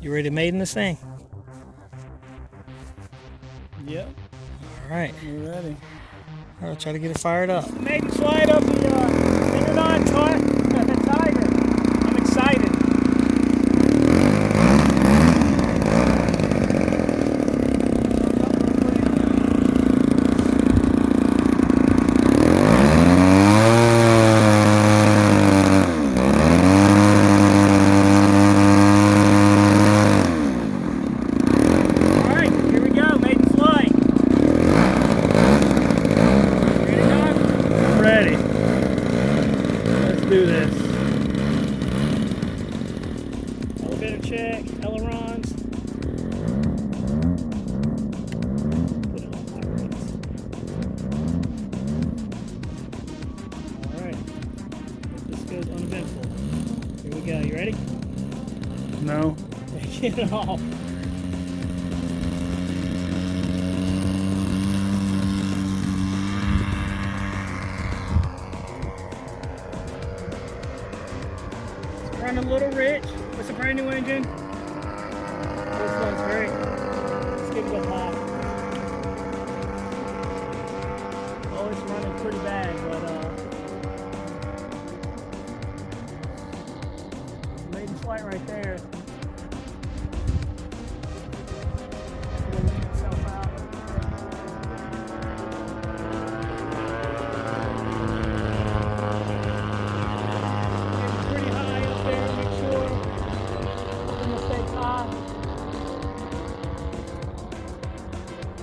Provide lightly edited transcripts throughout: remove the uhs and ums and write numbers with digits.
You ready to maiden this thing? Yep. All right. We're ready. I'll try to get it fired up. Maiden slide up the Octane and Lawn Boy Tiger. I'm excited. Do this. Elevator check, ailerons. Put it on high rates. Alright. This goes uneventful. Here we go. You ready? No. Get it off. Running a little rich. It's a brand new engine. This one's great. Let's get it up high. Oh, it's running pretty bad, but maiden flight right there. It'll leave itself out.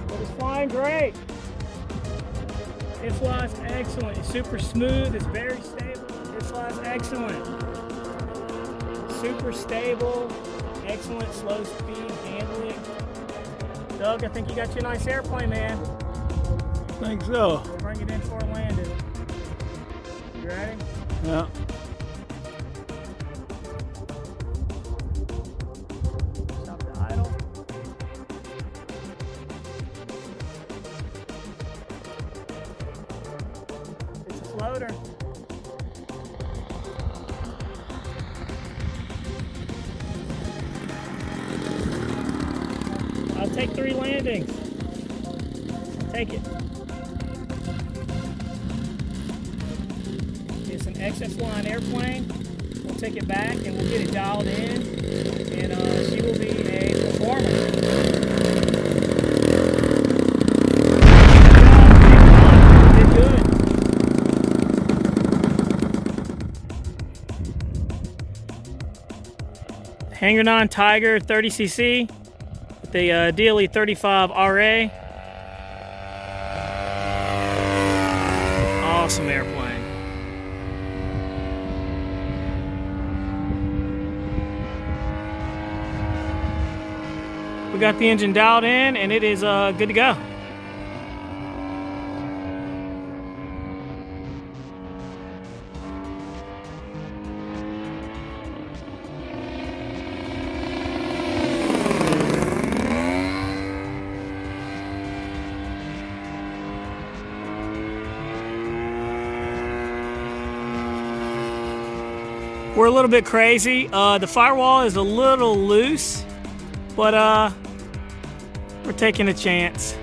But it's flying great. It flies excellent. It's super smooth. It's very stable. It flies excellent. Super stable. Excellent slow speed handling. Doug, I think you got you a nice airplane, man. I think so. We'll bring it in for a landing. You ready? Yeah. Floater. I'll take 3 landings. Take it. It's an XS line airplane. We'll take it back and we'll get it dialed in, and she will be a performer. Hanger 9 Tiger 30cc with the DLE 35 RA. Awesome airplane. We got the engine dialed in and it is good to go. We're a little bit crazy. The firewall is a little loose, but we're taking a chance.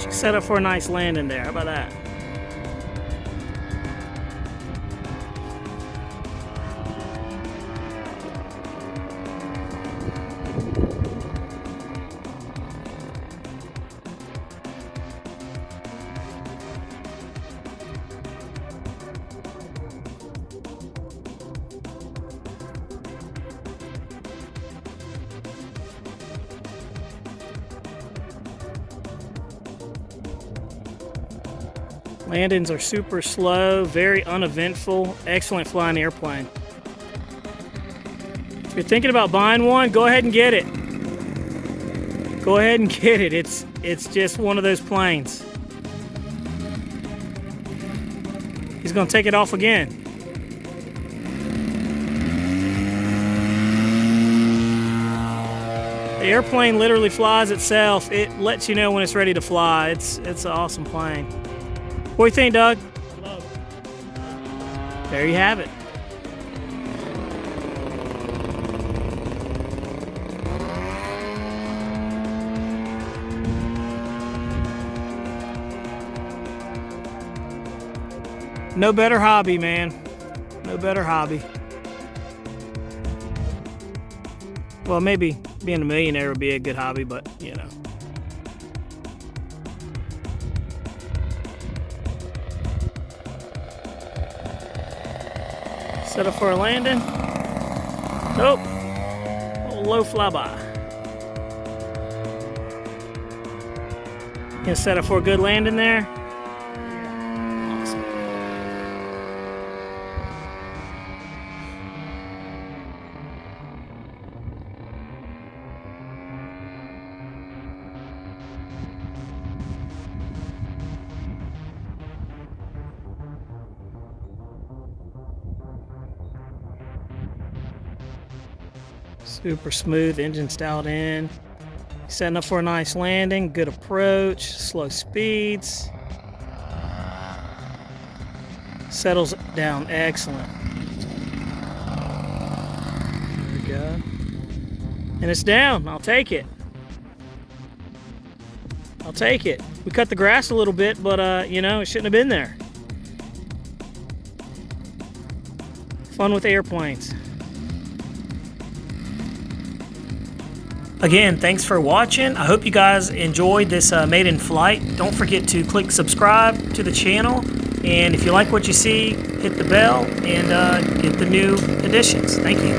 Set up for a nice landing there. How about that? Landings are super slow, very uneventful, excellent flying airplane. If you're thinking about buying one, go ahead and get it. Go ahead and get it. It's just one of those planes. He's gonna take it off again. The airplane literally flies itself. It lets you know when it's ready to fly. It's an awesome plane. What do you think, Doug? I love it. There you have it. No better hobby, man. No better hobby. Well, maybe being a millionaire would be a good hobby, but you know. Set up for a landing. Nope. A little low flyby. Gonna set up for a good landing there. Super smooth, engine's dialed in. Setting up for a nice landing, good approach, slow speeds. Settles down, excellent. There we go. And it's down, I'll take it. I'll take it. We cut the grass a little bit, but you know, it shouldn't have been there. Fun with airplanes. Again, thanks for watching. I hope you guys enjoyed this maiden flight. Don't forget to click subscribe to the channel. And if you like what you see, hit the bell and get the new additions. Thank you.